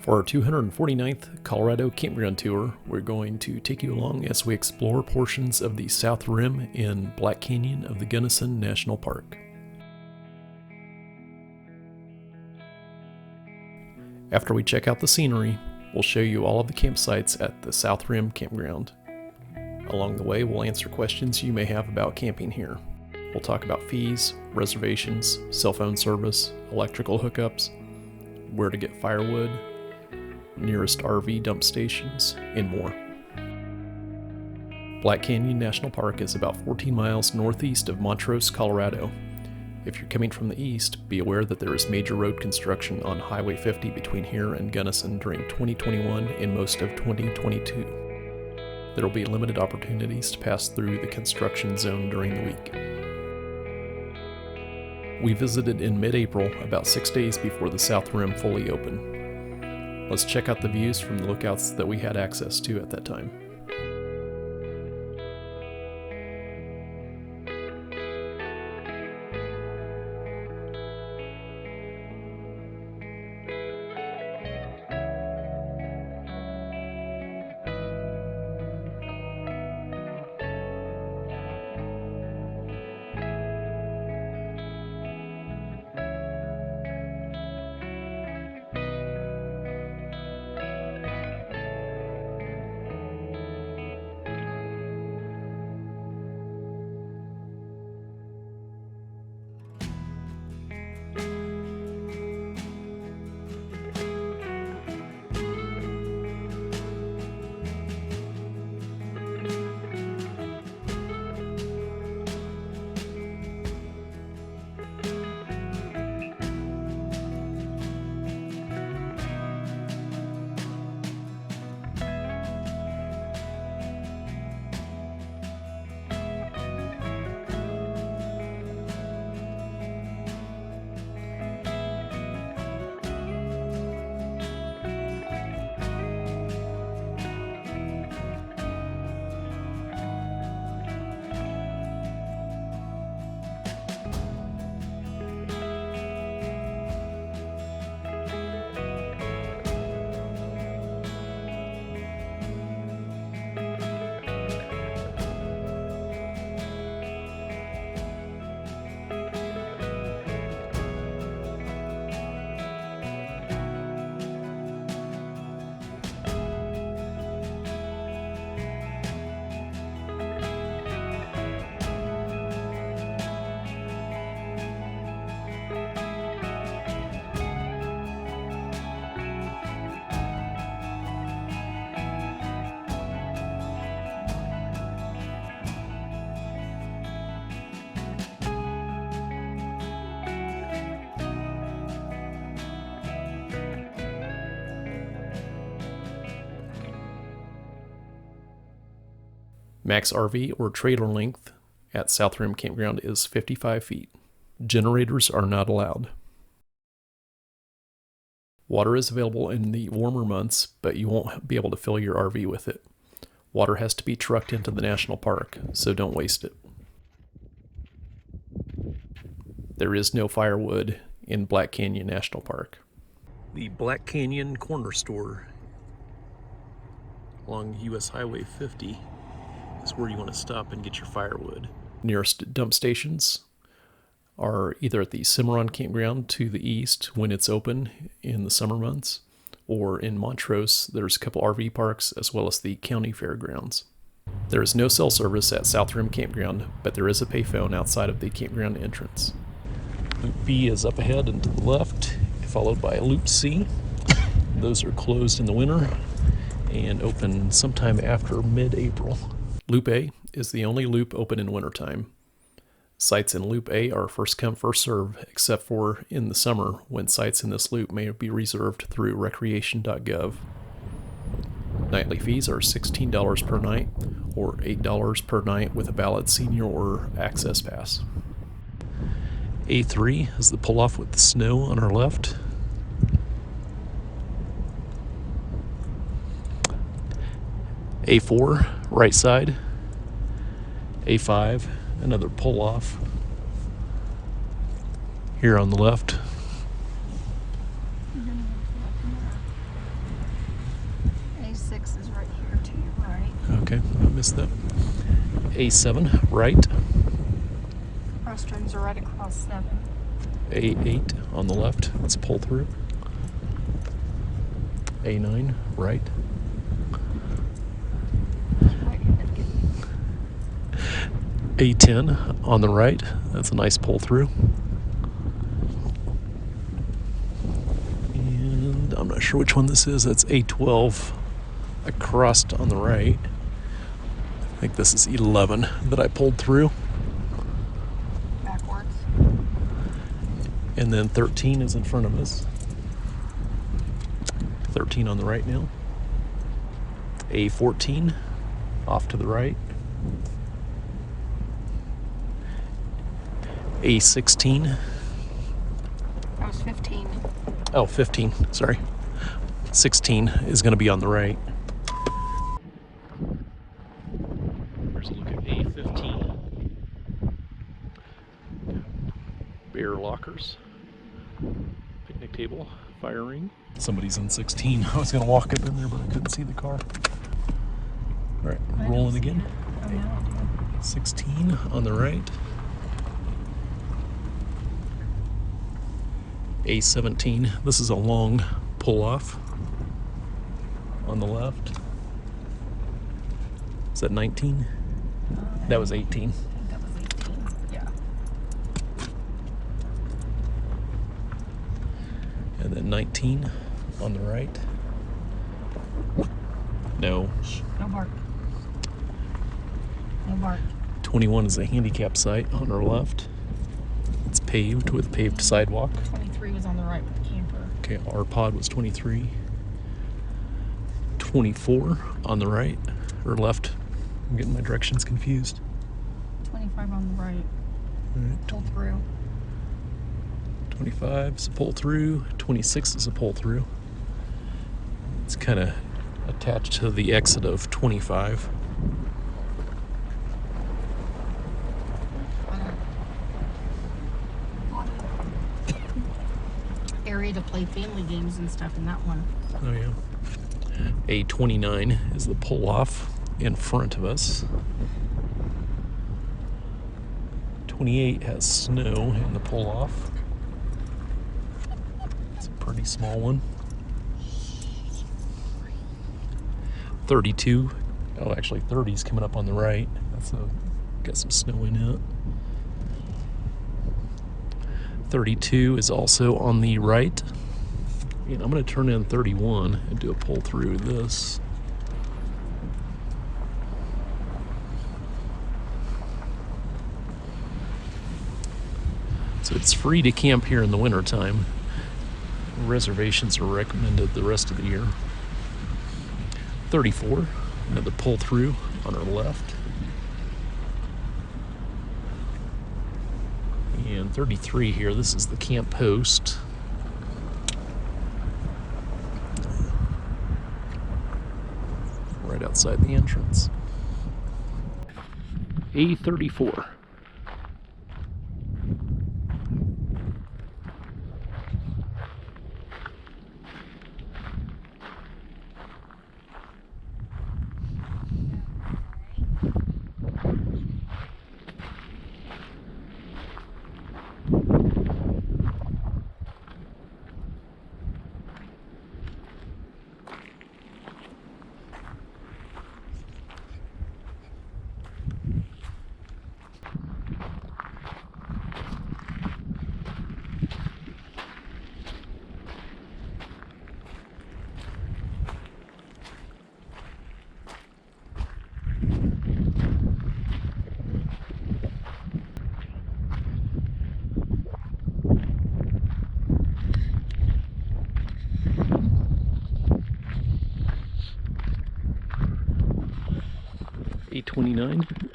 For our 249th Colorado Campground Tour, we're going to take you along as we explore portions of the South Rim in Black Canyon of the Gunnison National Park. After we check out the scenery, we'll show you all of the campsites at the South Rim Campground. Along the way, we'll answer questions you may have about camping here. We'll talk about fees, reservations, cell phone service, electrical hookups, where to get firewood, nearest RV dump stations, and more. Black Canyon National Park is about 14 miles northeast of Montrose, Colorado. If you're coming from the east, be aware that there is major road construction on Highway 50 between here and Gunnison during 2021 and most of 2022. There will be limited opportunities to pass through the construction zone during the week. We visited in mid-April, about 6 days before the South Rim fully opened. Let's check out the views from the lookouts that we had access to at that time. Max RV or trailer length at South Rim Campground is 55 feet. Generators are not allowed. Water is available in the warmer months, but you won't be able to fill your RV with it. Water has to be trucked into the national park, so don't waste it. There is no firewood in Black Canyon National Park. The Black Canyon Corner Store along US Highway 50 is where you want to stop and get your firewood. Nearest dump stations are either at the Cimarron Campground to the east when it's open in the summer months, or in Montrose there's a couple RV parks as well as the county fairgrounds. There is no cell service at South Rim Campground, but there is a payphone outside of the campground entrance. Loop B is up ahead and to the left, followed by Loop C. Those are closed in the winter and open sometime after mid-April. Loop A is the only loop open in wintertime. Sites in Loop A are first come, first serve, except for in the summer when sites in this loop may be reserved through recreation.gov. Nightly fees are $16 per night or $8 per night with a valid senior or access pass. A3 is the pull-off with the snow on our left. A4, right side. A5, another pull-off here on the left. missed that. A7, right. Cross turns are right across 7. A8 on the left. Let's pull through. A9, right. A10 on the right. That's a nice pull through. And I'm not sure which one this is. That's A12 across on the right. I think this is 11 that I pulled through. Backwards. And then 13 is in front of us. 13 on the right now. A14 off to the right. A16. That was 15. Oh, 15, sorry. 16 is going to be on the right. Here's a look at A15. Bear lockers. Picnic table. Fire ring. Somebody's in 16. I was going to walk up in there, but I couldn't see the car. All right, rolling again. Oh, now I do. 16 on the right. A17. This is a long pull off on the left. Is that 19? That was 18. I think that was 18. Yeah. And then 19 on the right. No. Shh, no bark. No bark. 21 is a handicap site on our left. It's paved with paved sidewalk. 23 was on the right with the camper. Okay, our pod was 23. 24 on the right or left. I'm getting my directions confused. 25 on the right. All right, Pull through. 25 is a pull through. 26 is a pull through. It's kind of attached to the exit of 25. Area to play family games and stuff in that one. Oh yeah. A29 is the pull off in front of us. 28 has snow in the pull off. It's a pretty small one. 32. Oh, actually 30 is coming up on the right. Got some snow in it. 32 is also on the right. And I'm going to turn in 31 and do a pull through this. So it's free to camp here in the wintertime. Reservations are recommended the rest of the year. 34, another pull through on our left. And 33 here, this is the camp post. Right outside the entrance. A34. A29.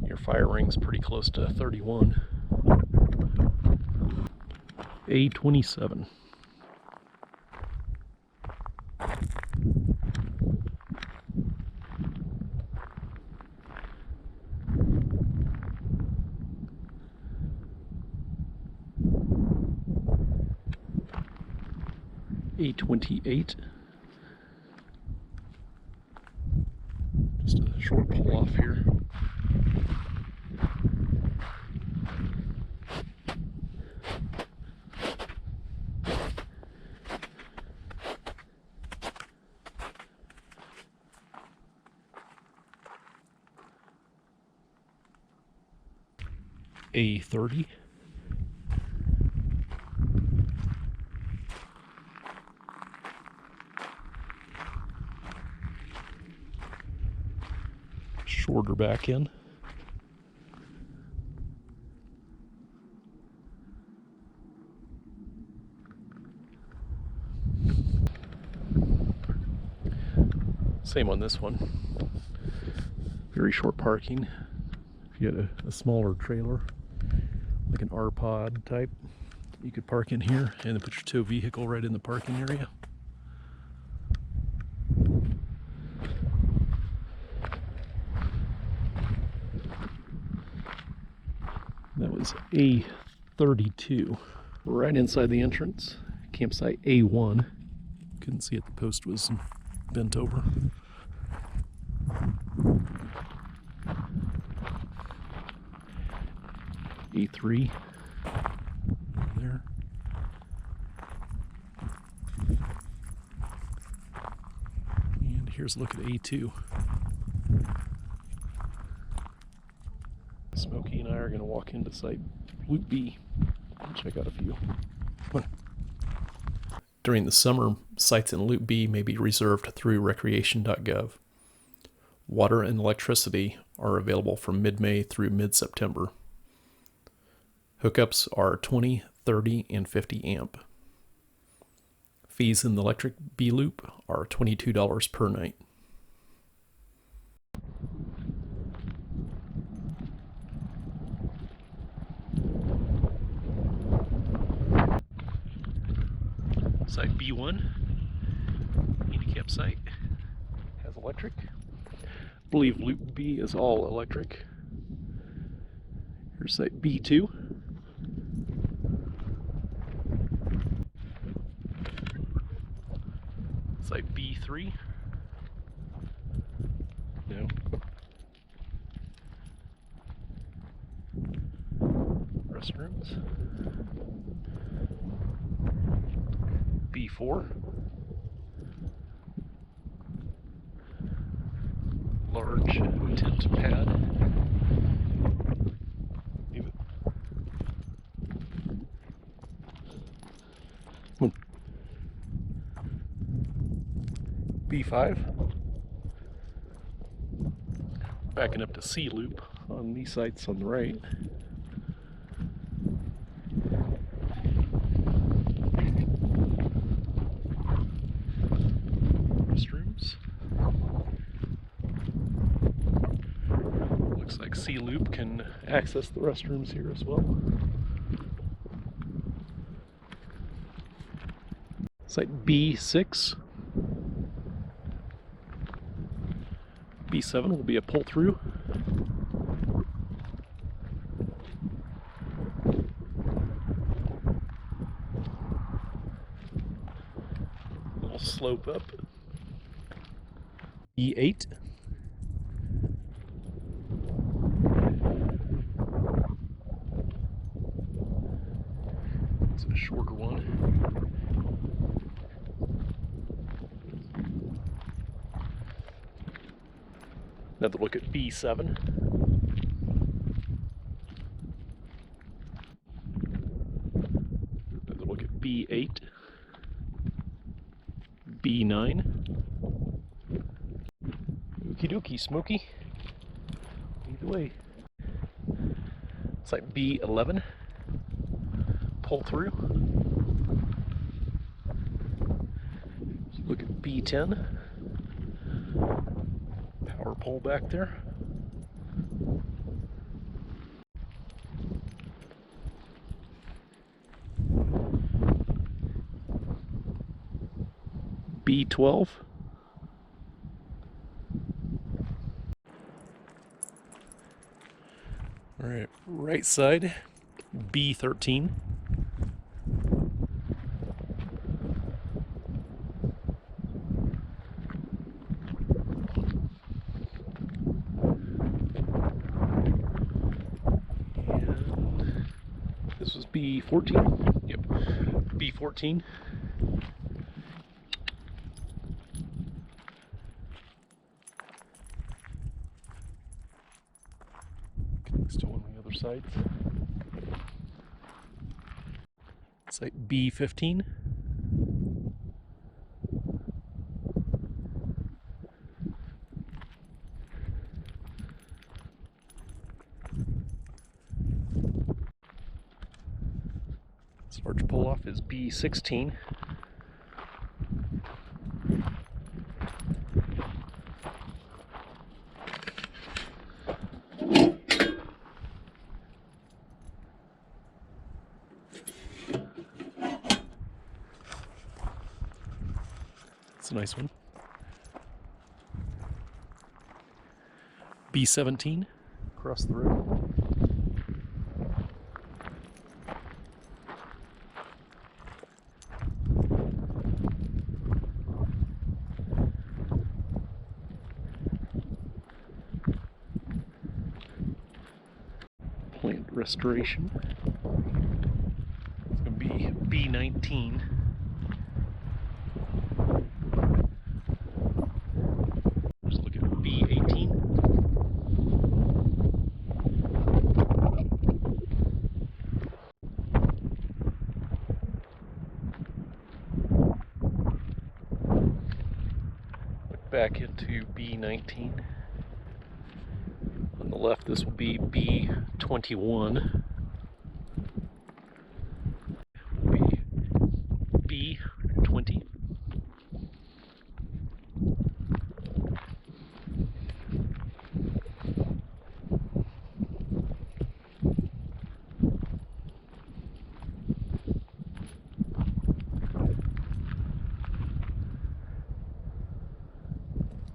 Your fire ring's pretty close to 31. A27. A28. short pull off here. A30. Shorter back end. Same on this one. Very short parking. If you had a smaller trailer, like an R-Pod type, you could park in here and then put your tow vehicle right in the parking area. That was A32. Right inside the entrance, campsite A1. Couldn't see it, the post was bent over. A3 there. And here's a look at A2. Smokey and I are going to walk into site Loop B and check out a few. Come on. During the summer, sites in Loop B may be reserved through recreation.gov. Water and electricity are available from mid-May through mid-September. Hookups are 20, 30, and 50 amp. Fees in the electric B loop are $22 per night. Site B1, handicap site, has electric. I believe loop B is all electric. Here's site B2. Site B3. No. Restrooms. B4. Large tent pad. Leave it. Come on. B5. Backing up to C loop on these sites on the right. Restrooms. Looks like C loop can access the restrooms here as well. Site B6. B7 will be a pull through. Little slope up. B8. It's a shorter one. Another look at B7. Another look at B8. B9. Okie dokie, Smokey. Either way. It's like B11. Pull through. Look at B10. Power pole back there. B12. All right, right side, B13. B14? Yep. B14. Still on the other side. Site B15. This large pull off is B16. It's a nice one. B17 across the road. Plant restoration. It's going to be B19. Let's look at B18. Look back into B19. On the left, this will be B21. B20.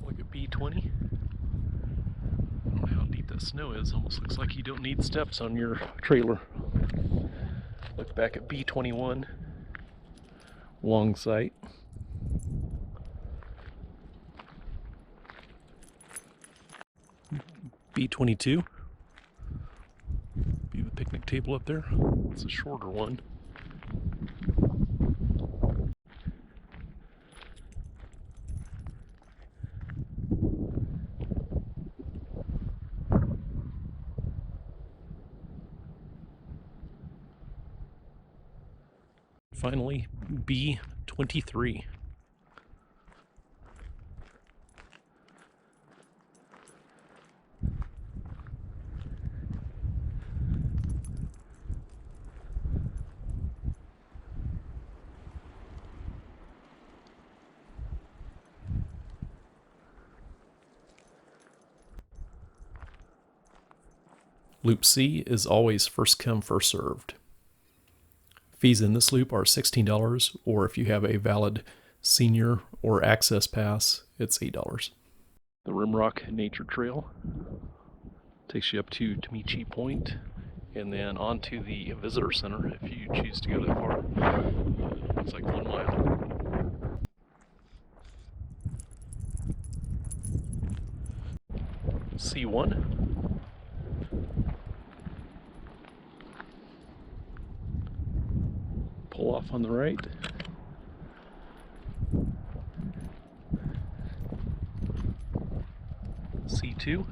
Look at B20. I don't know how deep that snow is. Almost looks like you don't need steps on your trailer. Look back at B21. Long sight. B22. Be the picnic table up there. It's a shorter one. Finally, B23. Loop C is always first come, first served. Fees in this loop are $16, or if you have a valid senior or access pass, it's $8. The Rimrock Nature Trail takes you up to Tamichi Point and then onto the Visitor Center if you choose to go that far. It's like 1 mile. C1. Pull off on the right. C2.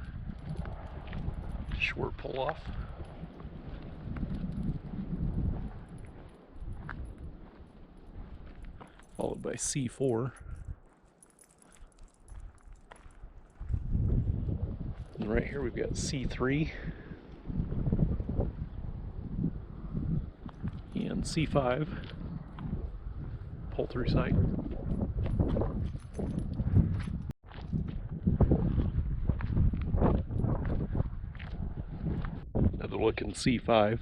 Short pull off. Followed by C4. And right here we've got C3 and C5. Pull through site. Another look in C5.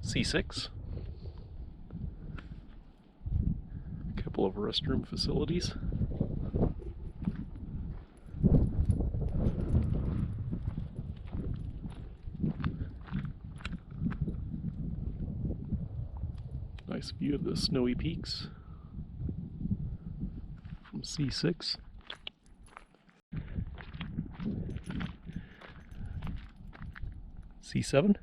C6. A couple of restroom facilities. Nice view of the snowy peaks from C6. C7.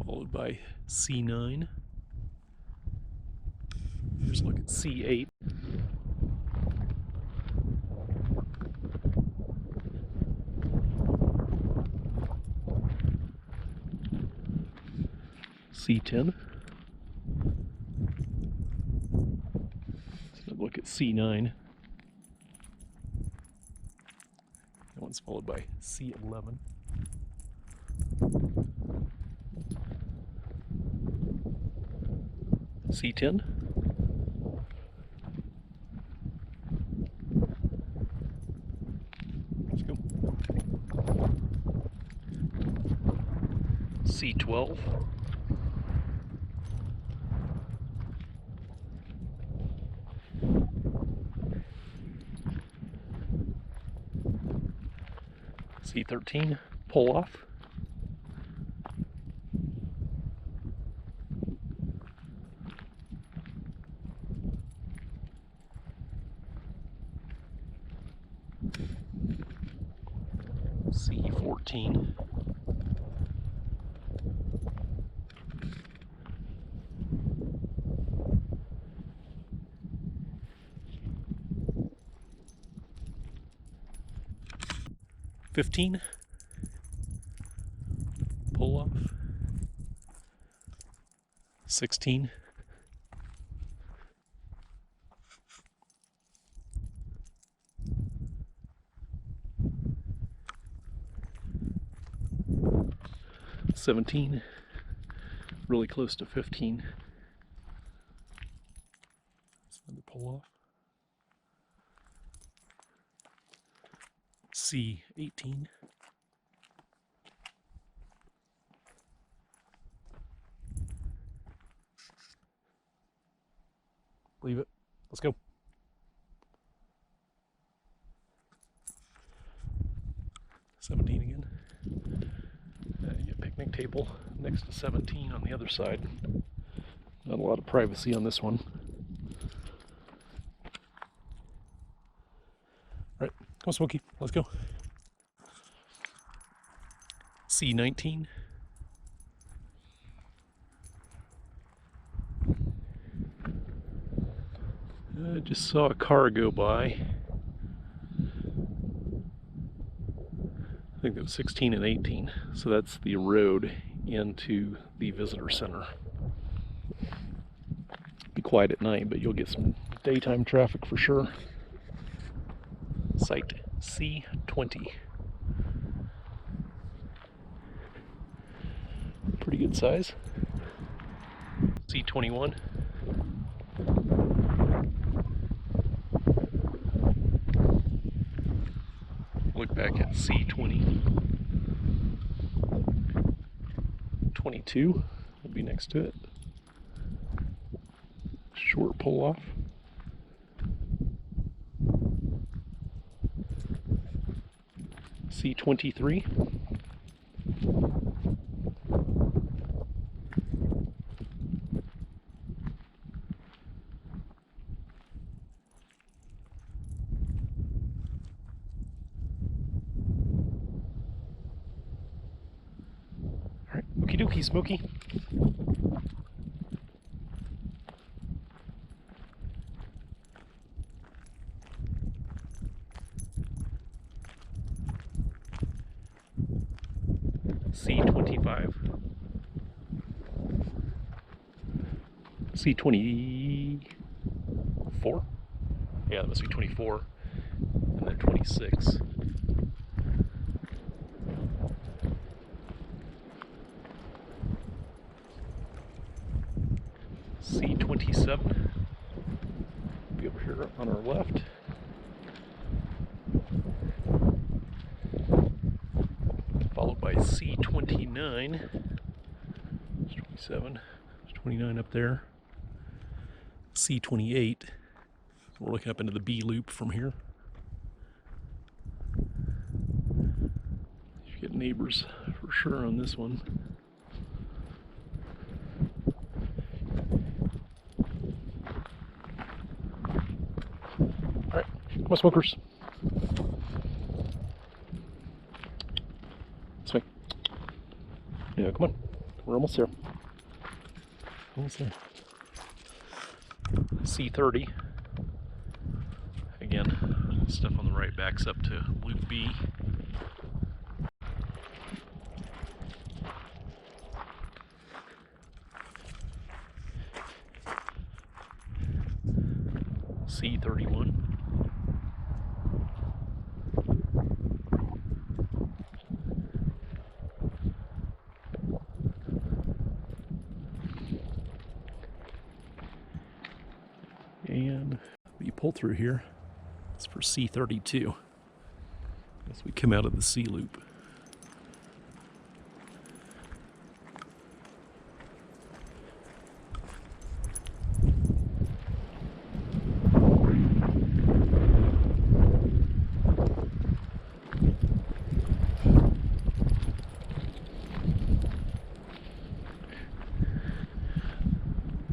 followed by C9. Here's a look at C8. C10. Let's look at C9. That one's followed by C11. C10. Let's go. C12. C13, pull off. C14. C15. Pull off. 16. $17, really close to 15. That's another pull off. C18. Leave it. Let's go. $17 again. Your picnic table next to 17 on the other side. Not a lot of privacy on this one. All right, come on, Smokey. Let's go. C19. I just saw a car go by. I think that was 16 and 18. So that's the road into the visitor center. Be quiet at night, but you'll get some daytime traffic for sure. Site C20. Pretty good size. C21. Look back at C20. 22 will be next to it. Short pull off. C23. Alright, okie dokie, Smokey. C25. C24? Yeah, that must be 24. And then 26. C27. Be over here on our left. Followed by C29. It's 27. There's 29 up there. C28. We're looking up into the B loop from here. You get neighbors for sure on this one. Alright, come on, smokers. This way. Yeah, come on. We're almost there. Almost there. C30. Again, stuff on the right backs up to Loop B. C31. And you pull through here, it's for C32 as we come out of the C loop.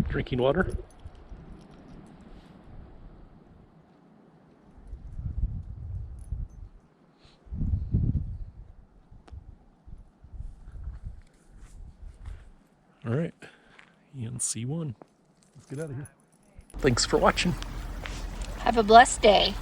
Drinking water. All right, and C1. Let's get out of here. Thanks for watching. Have a blessed day.